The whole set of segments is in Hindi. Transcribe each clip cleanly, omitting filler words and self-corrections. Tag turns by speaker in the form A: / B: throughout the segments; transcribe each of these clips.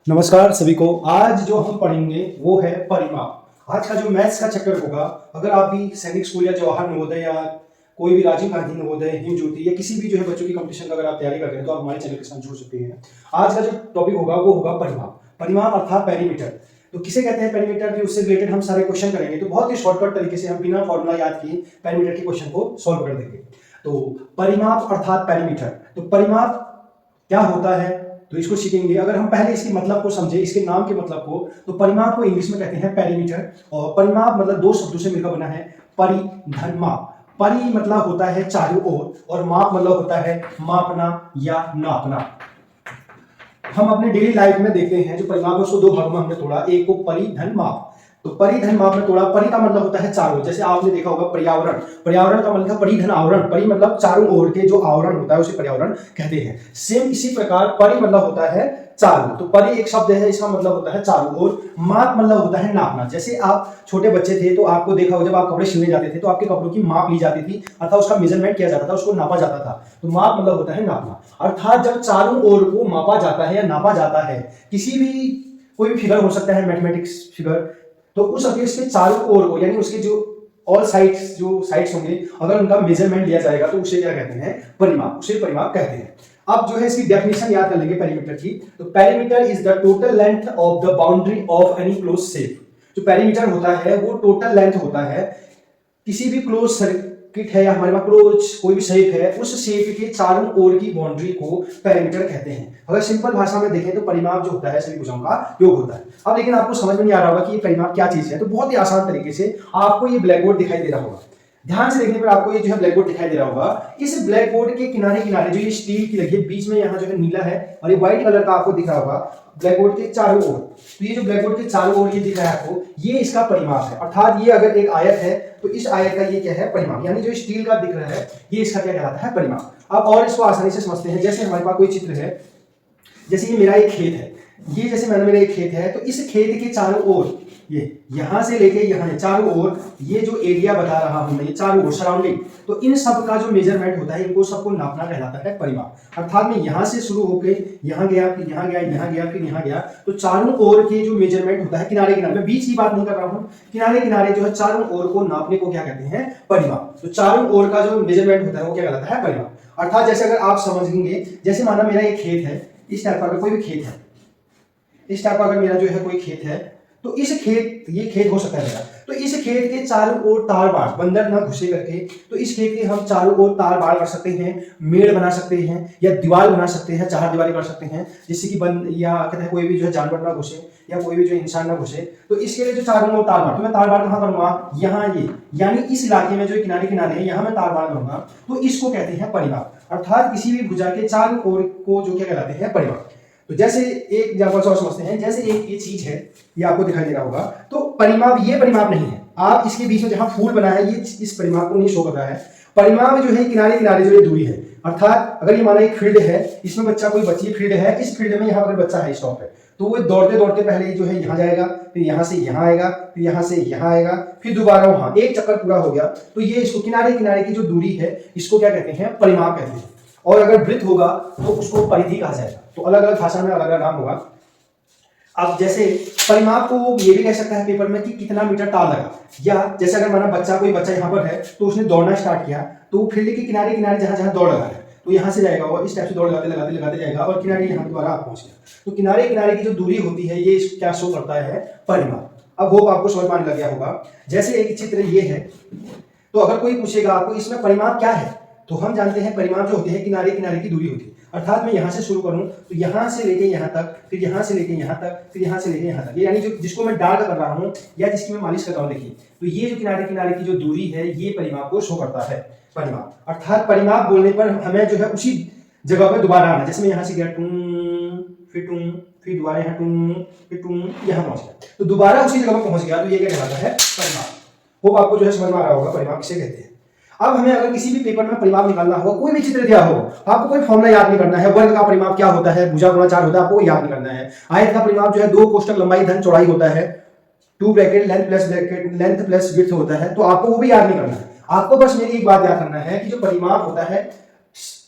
A: नमस्कार सभी को। आज जो हम पढ़ेंगे वो है परिमाप। आज का जो मैथ्स का चैप्टर होगा, अगर आप भी सैनिक स्कूल या जवाहर नवोदय या कोई भी राजीव गांधी नवोदय, हिम ज्योति या किसी भी जो है बच्चों की कंपटीशन का अगर आप तैयारी कर रहे हैं तो आप हमारे चैनल के साथ जुड़ सकते हैं। आज का जो टॉपिक होगा वो होगा परिमाप। परिमाप अर्थात पेरीमीटर। तो किसे कहते हैं पेरीमीटर, भी उससे रिलेटेड हम सारे क्वेश्चन करेंगे। तो बहुत ही शॉर्टकट तरीके से हम बिना फॉर्मूला याद किए पेरीमीटर के क्वेश्चन को सॉल्व कर देंगे। तो परिमाप अर्थात पेरीमीटर। तो परिमाप क्या होता है तो इसको सीखेंगे। अगर हम पहले इसके मतलब को समझे, इसके नाम के मतलब को, तो परिमाप को इंग्लिश में कहते हैं पेरीमीटर। और परिमाप मतलब दो शब्दों से मिलकर बना है, परि धन माप। परि मतलब होता है चारों ओर और माप मतलब होता है मापना या नापना। हम अपने डेली लाइफ में देखते हैं जो परिमाप है उसको दो भागों में हमने तोड़ा, एक को परि धन माप। तो परि धन माप में तोड़ा। परि का मतलब होता है चारों, जैसे आपने देखा होगा पर्यावरण। पर्यावरण का मतलब परि धन आवरण। परि मतलब चारों ओर के जो आवरण होता है उसे पर्यावरण कहते हैं। सेम इसी प्रकार परि मतलब होता है चारों। तो परि एक शब्द है, इसका मतलब होता है चारों ओर। माप मतलब होता है नापना। जैसे आप छोटे बच्चे थे तो आपको देखा होगा जब आप कपड़े सिलने जाते थे तो आपके कपड़ों की माप ली जाती थी, अर्थात उसका मेजरमेंट किया जाता था, उसको नापा जाता था। तो माप मतलब होता है नापना। अर्थात जब चारों ओर को मापा जाता है या नापा जाता है, किसी भी कोई भी फिगर हो सकता है, मैथमेटिक्स फिगर, तो उस केस के चारों ओर को यानी उसके जो ऑल साइड्स जो साइड्स होंगे अगर उनका मेजरमेंट लिया जाएगा तो उसे क्या कहते हैं, परिमाप। उसे परिमाप कहते हैं। अब जो है इसकी डेफिनेशन याद कर लेंगे पेरीमीटर की। तो perimeter is the total length of the boundary of any close shape. जो पेरीमीटर होता है वो टोटल लेंथ होता है किसी भी क्लोज सर्किट है या हमारे पास क्लोज कोई भी शेप है, उस शेप के चारों ओर की बाउंड्री को पेरीमीटर कहते हैं। अगर सिंपल भाषा में देखें तो परिमाप जो होता है सभी भुजाओं का योग होता है। अब लेकिन आपको समझ में नहीं आ रहा होगा कि ये परिमाप क्या चीज है, तो बहुत ही आसान तरीके से आपको ये ब्लैक बोर्ड दिखाई दे रहा होगा। ध्यान से देखने पर आपको ये जो है ब्लैक बोर्ड दिखाई दे रहा होगा। इस ब्लैक बोर्ड के किनारे किनारे जो ये स्टील की लगी है, बीच में यहाँ जो है नीला है और ये व्हाइट कलर का आपको दिख रहा होगा ब्लैक बोर्ड के चारों ओर। तो ये जो ब्लैक बोर्ड के चारों ओर ये दिख रहा है आपको, ये इसका परिमाप है। अर्थात ये अगर एक आयत है तो इस आयत का ये क्या है, परिमाप। यानी जो स्टील का दिख रहा है ये इसका क्या कहलाता है, परिमाप। अब और इसको आसानी से समझते हैं। जैसे हमारे पास कोई चित्र है, जैसे ये मेरा एक खेत है, ये जैसे मेरा एक खेत है, तो इस खेत के चारों ओर ये यहां से लेके यहां चारों ओर ये जो एरिया बता रहा हूं मैं, ये चारों ओर सराउंडिंग, तो इन सब का जो मेजरमेंट होता है इनको सबको नापना कहलाता है परिमाप। अर्थात मैं यहां से शुरू होकर यहां गया, फिर यहां गया, यहां गया, फिर यहां गया, तो चारों ओर के जो मेजरमेंट होता है किनारे किनारे, मैं बीच की बात नहीं कर रहा हूं, किनारे किनारे जो है चारों ओर को नापने को क्या कहते हैं, परिमाप। तो चारों ओर का जो मेजरमेंट होता है वो क्या कहलाता है, परिमाप। अर्थात जैसे अगर आप समझेंगे, जैसे माना मेरा एक खेत है, इस टाइप का अगर कोई भी खेत है, इस टाइप का अगर मेरा जो है कोई खेत है, तो इस खेत, ये खेत हो सकता है मेरा, तो इस खेत के चारों ओर तार बाड़, बंदर ना घुसे करके, तो इस खेत के हम चारों ओर तार बाड़ कर सकते हैं, मेड़ बना सकते हैं या दीवार बना सकते हैं, चार दीवारी कर सकते हैं, जिससे कि बंद या कहते हैं कोई भी जो है जानवर ना घुसे या कोई भी जो इंसान ना घुसे। तो इसके लिए जो चारों ओर तार बाड़, तो मैं तार बाड़ कहाँ करूंगा, यहाँ ये, यानी इस इलाके में जो किनारे किनारे है यहाँ मैं तार बाड़ करूंगा, तो इसको कहते हैं परिमाप। अर्थात किसी भी भुजा के चारों ओर को जो क्या कहलाते हैं, परिमाप। तो जैसे एक एग्जांपल से और समझते हैं, जैसे एक ये चीज है, ये आपको दिखाई दे रहा होगा, तो परिमाप, ये परिमाप नहीं है। आप इसके बीच में जहां फूल बना है ये इस परिमाप को नहीं शो कर रहा है। परिमाप जो है किनारे किनारे जो ये दूरी है। अर्थात अगर ये माना एक फील्ड है, इसमें बच्चा कोई बच्ची फील्ड है, इस फील्ड में यहाँ पर बच्चा है, स्टॉप है, तो वो दौड़ते दौड़ते पहले जो है यहाँ जाएगा, फिर यहाँ से यहाँ आएगा, फिर यहाँ से यहाँ आएगा, फिर दोबारा वहां, एक चक्कर पूरा हो गया। तो ये इसको किनारे किनारे की जो दूरी है इसको क्या कहते हैं, परिमाप कहते हैं। और अगर वृत्त होगा तो उसको परिधि कहा जाएगा। तो अलग अलग भाषा में अलग अलग नाम होगा। अब जैसे परिमाप को ये भी कह सकता है पेपर में कि कितना मीटर तार लगा, या जैसे अगर माना बच्चा, कोई बच्चा यहाँ पर है तो उसने दौड़ना स्टार्ट किया, तो वो फील्ड के किनारे किनारे जहां जहां दौड़ लगा है तो यहाँ से जाएगा और इस टाइप से दौड़ लगाते लगाते लगाते जाएगा और किनारे यहाँ दोबारा आप पहुंच गया। तो किनारे किनारे की जो दूरी होती है ये क्या शो करता है, परिमाप। अब होप आपको समझ में आने लग गया होगा। जैसे एक चित्र ये है, तो अगर कोई पूछेगा आपको इसमें परिमाप क्या है, तो हम जानते हैं परिमाप जो होते हैं किनारे किनारे की दूरी होती है। अर्थात मैं यहां से शुरू करूं तो यहां से लेके यहां तक, फिर यहां से लेके यहां तक, फिर यहां से लेके यहां तक, यानी जो जिसको मैं डार्क कर रहा हूं या जिसकी मैं मालिश कर रहा हूं, देखिए, तो ये जो किनारे किनारे की जो दूरी है ये परिमाप को शो करता है, परिमाप। अर्थात परिमाप बोलने पर हमें जो है उसी जगह पर दोबारा आना। जैसे मैं यहां से गया फिर दोबारा यहाँ फिर यहाँ पहुंच गया, तो दोबारा उसी जगह पर पहुंच गया, तो ये क्या कहलाता है, परिमाप। वो आपको जो है समझ में आ रहा होगा परिमाप किसे कहते हैं। अब हमें अगर किसी भी पेपर में परिमाप निकालना होगा, कोई भी चित्र दिया हो, आपको कोई फॉर्मूला याद नहीं करना है। वर्ग का परिमाप क्या होता है, भुजा गुणा 4 होता है, आपको याद नहीं करना है। आयत का परिमाप जो है 2 कोष्ठक लंबाई धन चौड़ाई होता है, 2 ब्रैकेट लेंथ प्लस विड्थ होता है, तो आपको वो भी याद नहीं करना है। आपको बस मेरी एक बात याद करना है कि जो परिमाप होता है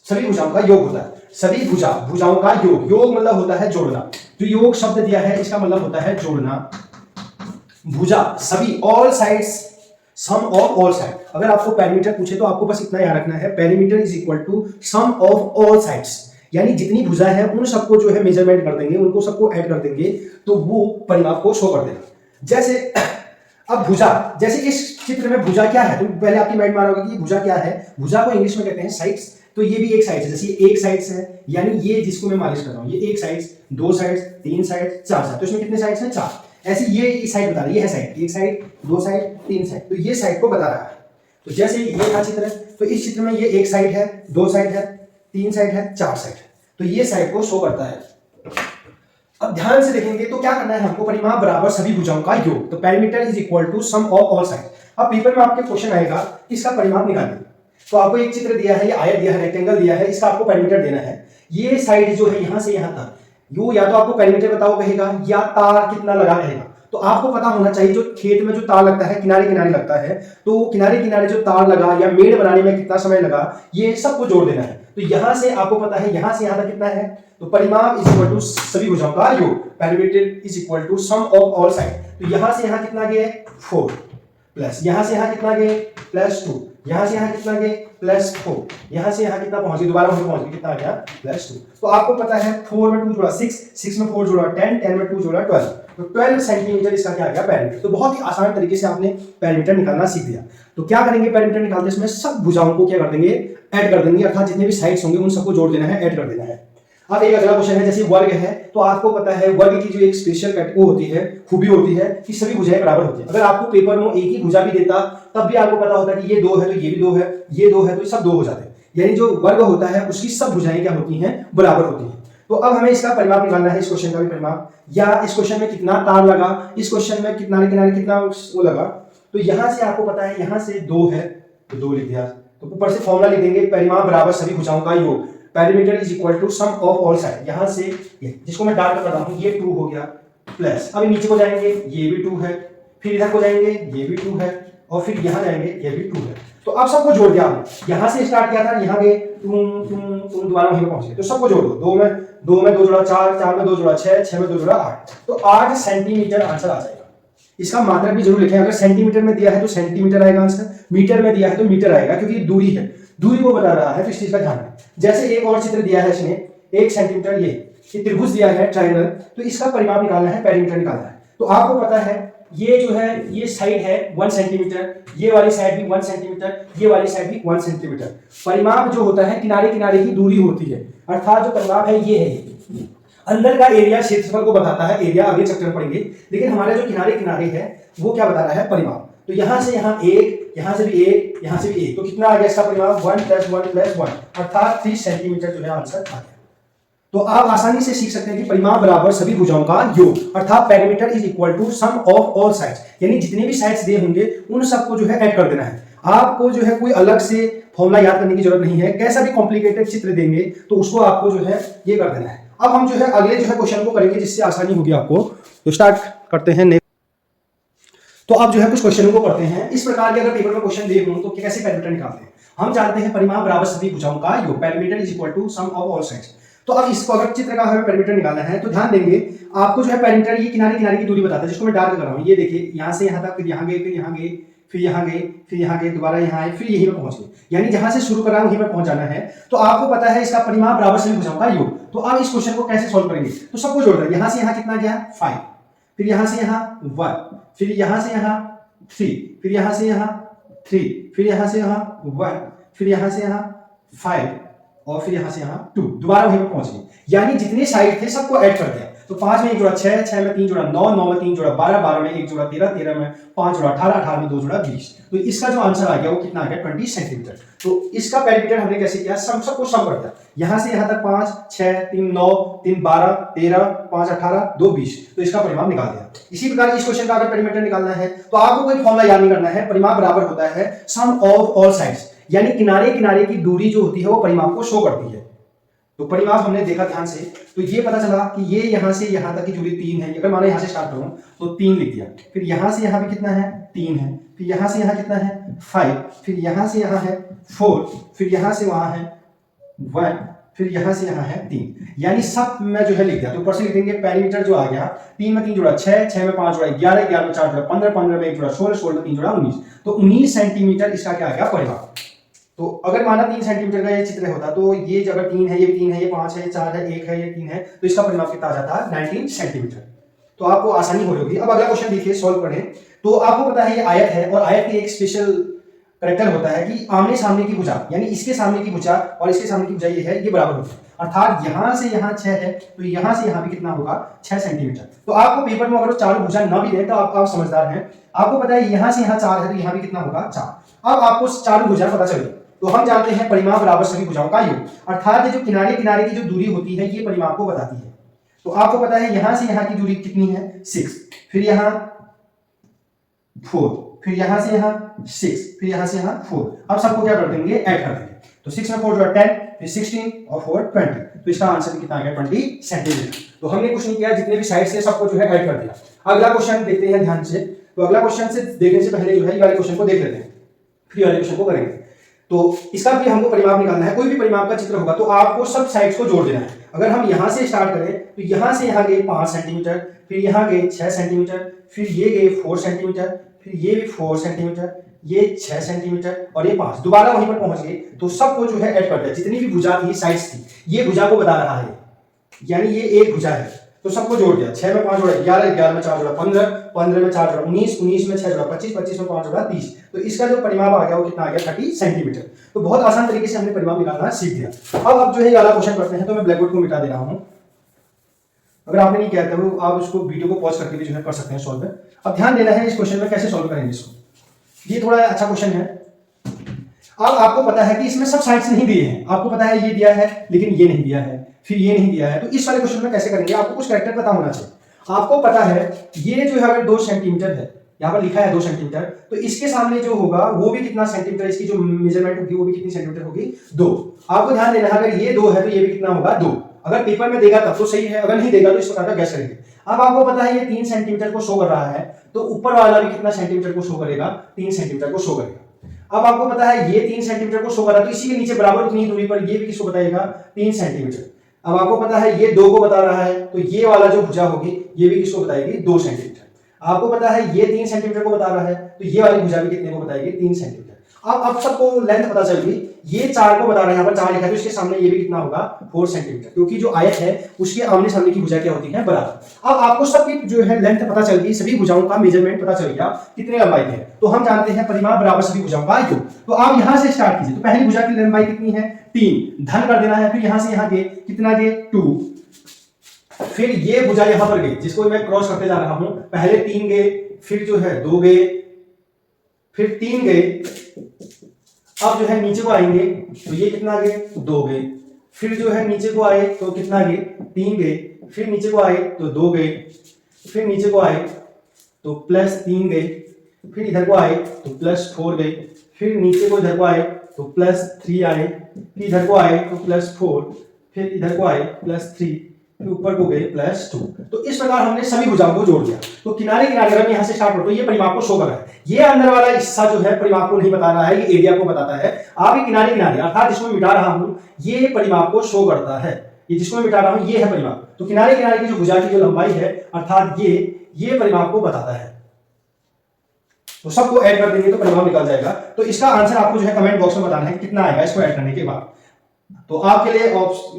A: सभी भुजाओं का योग होता है, सभी भुजाओं का योग, योग मतलब होता है जोड़ना। जो योग शब्द दिया है इसका मतलब होता है जोड़ना। भुजा सभी, all sides, sum of all side. अगर आपको पेरीमीटर पूछे तो आपको बस इतना याद रखना है, perimeter is equal to sum of all sides, यानी जितनी भुजा है उन सबको जो है मेजरमेंट कर देंगे, उनको सबको ऐड कर देंगे तो वो परिमाप को शो कर देगा। जैसे अब भुजा, जैसे इस चित्र में भुजा क्या है, तो पहले आपकी माइंड में आ रहा होगा कि भुजा क्या है। भुजा को इंग्लिश में कहते हैं साइड्स। तो ये भी एक साइड है, जैसे ये एक साइड्स है, यानी ये जिसको मैं मालिश कर रहा हूँ, ये एक साइड्स, दो साइड्स, तीन साइड्स, चार साइड। तो इसमें कितने साइड्स हैं? चार। ऐसे ये साइड बता रहा है, ये है साइड, एक साइड, दो साइड, तीन साइड, तो ये साइड को बता रहा है। तो जैसे ये था चित्र, तो इस चित्र में ये एक साइड है, दो साइड है, तीन साइड है, चार साइड, तो ये साइड को शो करता है। अब ध्यान से देखेंगे तो क्या करना है हमको, परिमाप बराबर सभी भुजाओं का योग। तो perimeter is equal to sum of all side. अब पेपर में आपके क्वेश्चन आएगा इसका परिमाप निकालिए। तो आपको एक चित्र दिया है, ये आयत दिया है, रेक्टेंगल दिया है, इसका आपको पेरीमीटर देना है। ये साइड जो है यहां से यहां तक, यो या तो आपको पेरीमीटर बताओ कहेगा, या तार कितना लगा रहेगा। तो आपको पता होना चाहिए जो खेत में जो तार लगता है किनारे किनारे लगता है, तो किनारे किनारे जो तार लगा या मेड़ बनाने में कितना समय लगा, ये सबको जोड़ देना है। तो यहां से आपको पता है यहां से यहां तक कितना है, तो परिमाप इज इक्वल टू सभी भुजाओं का योग। Perimeter is equal to sum of all side. तो यहां से यहां कितना गए 4, प्लस यहां से यहां कितना गए +2, यहां से यहां कितना गए +4, यहां से यहां कितना पहुंच गए, दोबारा वहां पहुंच गए, कितना आ गया +2। तो आपको पता है 4 में 2 जोड़ा 6, 6 में 4 जोड़ा 10, 10 में 2 जोड़ा 12, तो 12 सेंटीमीटर इसका क्या आ गया पेरीमीटर। तो बहुत ही आसान तरीके से आपने पेरीमीटर निकालना सीख दिया। तो क्या करेंगे, पेरीमीटर निकालते इसमें सब भुजाओं को क्या कर देंगे, ऐड कर देंगे, अर्थात जितने भी साइड्स होंगे उन सबको जोड़ देना है, ऐड कर देना है। अब एक अगला क्वेश्चन है, जैसे वर्ग है, तो आपको पता है वर्ग की जो एक स्पेशल कैटेगरी होती है, खूबी होती है कि सभी भुजाएं बराबर होती है। अगर आपको पेपर में एक ही भुजा भी देता तब भी आपको पता होता कि ये 2 है तो ये भी 2 है, ये 2 है तो सब 2 हो जाते हैं। यानी जो वर्ग होता है उसकी सब भुजाएं क्या होती हैं, बराबर होती हैं। तो अब हमें इसका परिमाप निकालना है, इस क्वेश्चन का भी परिमाप, या इस क्वेश्चन में कितना तार लगा, इस क्वेश्चन में कितना किनारे कितना वो लगा। तो यहां से आपको पता है यहां से 2 है तो 2 लिख दिया, तो ऊपर से फॉर्मूला लिख देंगे, परिमाप बराबर सभी भुजाओं का योग। Perimeter is equal to sum of all side. यहां से ये जिसको मैं डार्क कर रहा हूं, ये 2 हो गया, प्लस अभी नीचे को जाएंगे ये भी 2 है, फिर इधर को जाएंगे ये भी 2 है, और फिर यहां जाएंगे ये भी 2 है। तो अब सबको जोड़ दिया हमने, यहां से स्टार्ट किया था, यहां गए तुम दोबारा वहीं पहुंच गए, तो सबको जोड़ दो। 2 में 2 जोड़ा 4, 4 में 2 जोड़ा 6, 6 में 2 जोड़ा 8, तो 8 सेंटीमीटर आंसर आ जाएगा। इसका मात्रक भी जरूर लिखें, अगर सेंटीमीटर में दिया है तो सेंटीमीटर आएगा आंसर, मीटर में दिया है तो मीटर आएगा, क्योंकि दूरी है, दूरी को बता रहा है, तो इस चीज का ध्यान रखें। जैसे एक और चित्र दिया है इसने 1 सेंटीमीटर, ये त्रिभुज दिया है ट्रायंगल, तो इसका परिमाप निकालना है, पेरीमीटर निकालना है। तो आपको पता है ये जो है ये साइड है 1 सेंटीमीटर, ये वाली साइड भी 1 सेंटीमीटर, ये वाली साइड भी 1 सेंटीमीटर। परिमाप जो होता है किनारे किनारे की दूरी होती है, अर्थात जो परिमाप है ये है। अंदर का एरिया क्षेत्रफल को बताता है, एरिया आगे चैप्टर में पढ़ेंगे, लेकिन हमारे जो किनारे किनारे है वो क्या बता रहा है, परिमाप। तो यहां से यहां 1, यहां से भी 1, यहां से भी 1, तो कितना आ गया इसका परिमाप 1 + 1 + 1, अर्थात 3 सेंटीमीटर जो है आंसर आ गया। तो आप आसानी से सीख सकते हैं कि परिमाप बराबर सभी भुजाओं का योग, अर्थात perimeter is equal to sum of all sides, यानी जितने भी साइड्स दिए होंगे उन सबको जो है ऐड कर देना है। आपको जो है कोई अलग से फॉर्मूला याद करने की जरूरत नहीं है, कैसा भी कॉम्प्लिकेटेड चित्र देंगे तो उसको आपको जो है ये कर देना है। अब हम जो है अगले जो है क्वेश्चन को करेंगे जिससे आसानी होगी आपको। तो स्टार्ट करते हैं। तो अब जो है कुछ क्वेश्चनों को करते हैं। इस प्रकार के अगर पेपर में क्वेश्चन दे हों तो कैसे पेरीमीटर निकालते हैं। हम जानते हैं परिमाप बराबर सभी भुजाओं का योग, perimeter is equal to sum of all sides. तो अब इसको अगर चित्र का हमें पेरीमीटर निकालना है तो ध्यान देंगे, आपको जो है पेरीमीटर ये किनारे किनारे की दूरी बताता है, जिसको मैं डार्क कर रहा हूँ। ये देखिए यहां से यहां तक, फिर यहां गए, फिर यहां गए, फिर यहां गए, फिर यहां गए, दोबारा यहां आए, फिर यहीं पे पहुंच गए, यानी जहां से शुरू कर रहा है वहीं पे पहुंच जाना है। तो आपको पता है इसका परिमाप बराबर सभी भुजाओं का योग। तो अब इस क्वेश्चन को कैसे सोल्व करेंगे, तो सबको जोड़ रहे हैं। यहां से यहां कितना गया 5, फिर यहां से यहां 1, फिर यहां से यहां 3, फिर यहां से यहां 3, फिर यहां से यहां 1, फिर यहां से यहां 5, और फिर यहां से यहां 2, दोबारा वहीं पे पहुंच गए, यानी जितने साइड थे सबको ऐड कर दिया। तो 5 में 1 जोड़ा 6, 6 में 3 जोड़ा 9, 9 में 3 जोड़ा 12, 12 में 1 जोड़ा 13, 13 में 5 जोड़ा 18, 18 में 2 जोड़ा 20। तो इसका जो आंसर आ गया वो कितना आ गया 20 सेंटीमीटर। तो इसका पेरीमीटर हमने कैसे किया, सबको सम कर दिया। यहां से यहां तक 5, 6, 3, 9, 3, 12, 13, 5, 18, 2, 20। तो इसका परिमाप निकाल दिया। इसी प्रकार इस क्वेश्चन का अगर पेरीमीटर निकालना है तो आपको कोई फॉर्मूला याद नहीं करना है, परिमाप बराबर होता है सम ऑफ ऑल साइड्स, यानी किनारे किनारे की दूरी जो होती है वो परिमाप को शो करती है। तो परिमाप हमने देखा ध्यान से, तो ये पता चला कि ये यहां से यहां तक की दूरी 3 है। अगर मानो यहां से स्टार्ट करूं तो 3 लिख दिया, फिर यहां से यहां भी कितना है 3 है, फिर यहां से यहां कितना है 5, फिर यहां से यहां है 4, फिर यहां से वहां है 1, फिर यहाँ से यहाँ है 3, यानी सब में जो है लिख दिया। तो ऊपर से लिख देंगे पेरीमीटर जो आ गया 3 में 3 जुड़ा 6, 6 में 5 जुड़ा 11, 11 में 4 जुड़ा 15, 15 में 1 जुड़ा 16, 16 में 3 जुड़ा 19। तो 19 सेंटीमीटर इसका क्या आ गया परिमाप। तो अगर माना 3 सेंटीमीटर का ये चित्र होता तो ये अगर 3 है, ये भी 3 है, ये 5 है, ये 4 है, 1 है, ये 3 है, तो इसका परिमाप कितना आ जाता है 19 सेंटीमीटर। तो आपको आसानी हो होगी। अब अगला क्वेश्चन देखिए, सॉल्व करें। तो आपको पता है ये आयत है और आयत की एक स्पेशल करेक्टर होता है कि आमने सामने की भुजा, यानी इसके सामने की भुजा और इसके सामने की भुजा ये है, ये बराबर होती है। अर्थात यहां से यहां 6 है तो यहां से यहां भी कितना होगा 6 सेंटीमीटर। तो आपको पेपर में अगर चारों भुजा ना भी दे तो आप समझदार हैं, आपको पता है यहां से यहां 4 है तो यहां भी कितना होगा 4। अब आपको चारों भुजा पता चली तो हम जानते हैं परिमाप बराबर सभी भुजाओं का योग, अर्थात जो किनारे किनारे की जो दूरी होती है ये परिमाप को बताती है। तो आपको पता है यहां से यहां की दूरी कितनी है 6, फिर यहां 4, फिर यहां से यहां 6, फिर यहां से यहां 4। अब सबको क्या कर देंगे ऐड कर देंगे। तो 6 में 4 जो 10, फिर 16 और 4 20। तो इसका आंसर कितना आ गया 20 सेंटीमीटर। तो हमने कुछ नहीं किया, जितने भी साइड से सबको जो है ऐड कर दिया। अगला क्वेश्चन देखते हैं ध्यान से। तो अगला क्वेश्चन से देखने से पहले जो है ये वाले क्वेश्चन को देख लेते हैं, फिर वाले क्वेश्चन को करेंगे। तो इसका भी हमको परिमाप निकालना है। कोई भी परिमाप का चित्र होगा तो आपको सब साइड्स को जोड़ देना है। अगर हम यहां से स्टार्ट करें तो यहां से यहां गए 5 सेंटीमीटर, फिर यहां गए 6 सेंटीमीटर, फिर ये गए 4 सेंटीमीटर, फिर ये भी 4 सेंटीमीटर, ये 6 सेंटीमीटर और ये 5, दोबारा वहीं पर पहुंच गए। तो सबको जो है ऐड कर दिया, जितनी भी भुजा थी साइड्स थी, ये भुजा को बता रहा है, यानी ये एक भुजा है तो सबको जोड़ दिया। 6 में 5 जोड़ा 11, 11 में 4 जोड़ा 15, 15 में 4 जोड़ा 19, 19 में 6 जोड़ा 25, 25 में 5 जोड़ा 30। तो इसका जो परिमाप आ गया वो कितना आ गया 30 सेंटीमीटर। तो बहुत आसान तरीके से हमने परिमाप निकालना सीख दिया। अब जो है ये वाला क्वेश्चन करते हैं। तो मैं ब्लैक बोर्ड को मिटा दे रहा हूं। अगर आपने नहीं किया तो आप उसको वीडियो को पॉज करके भी जो है कर सकते हैं सॉल्व। अब ध्यान देना है इस क्वेश्चन में कैसे सॉल्व करेंगे इसको। ये थोड़ा अच्छा क्वेश्चन है। अब आपको पता है कि इसमें सब साइड्स नहीं दिए हैं, आपको पता है ये दिया है लेकिन ये नहीं दिया है, फिर ये नहीं दिया है। तो इस वाले क्वेश्चन में कैसे करेंगे, आपको कुछ कैरेक्टर पता होना चाहिए। आपको पता है ये जो है अगर 2 सेंटीमीटर है, यहाँ पर लिखा है 2 सेंटीमीटर, तो इसके सामने जो होगा वो भी कितना सेंटीमीटर, इसकी जो मेजरमेंट होगी वो भी कितनी सेंटीमीटर होगी 2। आपको ध्यान देना है अगर ये 2 है तो ये भी कितना होगा 2। अगर पेपर में देगा तब तो सही है, अगर नहीं देगा तो इस प्रकार का गैस करेंगे। अब आपको पता है ये 3 सेंटीमीटर को शो कर रहा है तो ऊपर वाला भी कितना सेंटीमीटर को शो करेगा, 3 सेंटीमीटर को शो करेगा। अब आपको पता है ये 3 सेंटीमीटर को शो कर रहा है तो इसी के नीचे बराबर उतनी दूरी पर ये भी किसको बताएगा 3 सेंटीमीटर। अब आपको पता है ये 2 को बता रहा है तो ये वाला जो भुजा होगी ये भी किसको बताएगी 2 सेंटीमीटर। आपको पता है ये 3 सेंटीमीटर को बता रहा है तो ये वाली भुजा भी कितने को बताएगी 3 सेंटीमीटर। अब सबको लेंथ पता चल गई, ये 4 को बता रहा है, यहाँ पर 4 लिखा है तो इसके सामने ये भी कितना होगा 4 सेंटीमीटर, क्योंकि जो आयत है उसके आमने सामने की भुजा क्या होती है बराबर। अब आपको सबकी जो है लेंथ पता चल गई, सभी भुजाओं का मेजरमेंट पता चल गया कितने लंबाई है। तो हम जानते हैं परिमाप बराबर सभी भुजाओं का योग। तो आप यहां से स्टार्ट कीजिए। तो पहली भुजा की लंबाई कितनी है 3, धन कर देना है, फिर यहां से यहां गए कितना गए 2, फिर ये भुजा यहां पर गई जिसको मैं क्रॉस करते जा रहा हूं, पहले 3 गए, फिर जो है 2 गए, फिर 3 गए। अब जो है नीचे को आएंगे तो ये कितना गए 2 गए, फिर जो है नीचे को आए तो कितना गए 3 गए, फिर नीचे को आए तो 2 गए, फिर नीचे को आए तो +3 गए, फिर इधर को आए तो +4 गए, फिर नीचे को इधर को आए तो +3 आए, फिर इधर को आए तो +4, फिर इधर को आए +3, फिर ऊपर को गए +2। तो इस प्रकार हमने सभी भुजाओं को जोड़ दिया। तो किनारे किनारे अगर यहां से स्टार्ट हो तो ये परिमाप को शो कर रहा है। ये अंदर वाला हिस्सा जो है परिमाप को नहीं बता रहा है, ये एरिया को बताता है। आप ये किनारे किनारे अर्थात जिसको मैं मिटा रहा हूं ये परिमाप को शो करता है, ये जिसको मैं मिटा रहा हूं ये है परिमाप। तो किनारे किनारे की जो भुजा की जो लंबाई है अर्थात ये परिमाप को बताता है। तो सबको ऐड कर देंगे तो परिमाप निकल जाएगा। तो इसका आंसर आपको जो है कमेंट बॉक्स में बताना है कितना आएगा इसको ऐड करने के बाद। तो आपके लिए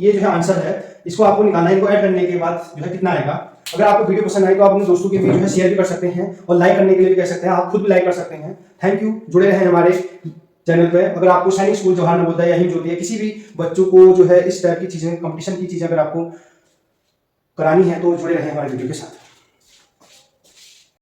A: ये जो है आंसर है, इसको आपको निकालना है, इनको ऐड करने के बाद जो है कितना आएगा। अगर आपको वीडियो पसंद आई तो आप अपने दोस्तों के बीच जो है शेयर भी कर सकते हैं और लाइक करने के लिए भी कह सकते हैं, आप खुद भी लाइक कर सकते हैं। थैंक यू, जुड़े रहें हमारे चैनल पे। अगर आपको सैनिक स्कूल जवाहर नवोदय या हिंद ज्योति किसी भी बच्चों को जो है इस टाइप की चीजें कंपटीशन की चीजें अगर आपको करानी है तो जुड़े रहें हमारे वीडियो के साथ।